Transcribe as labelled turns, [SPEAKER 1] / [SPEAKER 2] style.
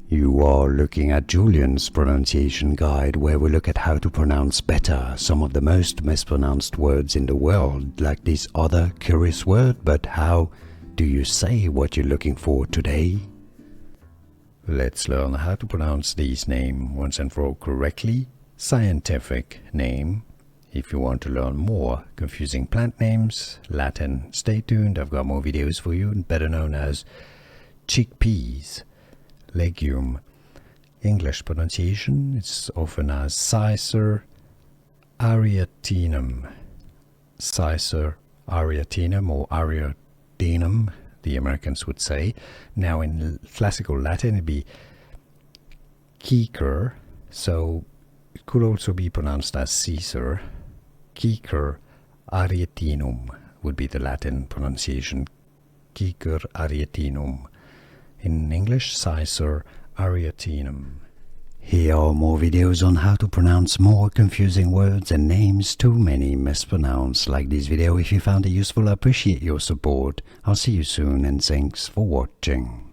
[SPEAKER 1] You are looking at Julian's pronunciation guide, where we look at how to pronounce better some of the most mispronounced words in the world, like this other curious word. But how do you say what you're looking for today? Let's learn how to pronounce this name once and for all correctly. Scientific name. If you want to learn more confusing plant names, Latin, stay tuned. I've got more videos for you, better known as chickpeas. Legume. English pronunciation, it's often as Cicer, arietinum. Cicer, arietinum, or arietinum, the Americans would say. Now in classical Latin it'd be Cicer, so it could also be pronounced as Cicer. Cicer arietinum would be the Latin pronunciation. Cicer arietinum. In English, Cicer arietinum. Here are more videos on how to pronounce more confusing words and names too many mispronounced. Like this video if you found it useful. I appreciate your support. I'll see you soon and thanks for watching.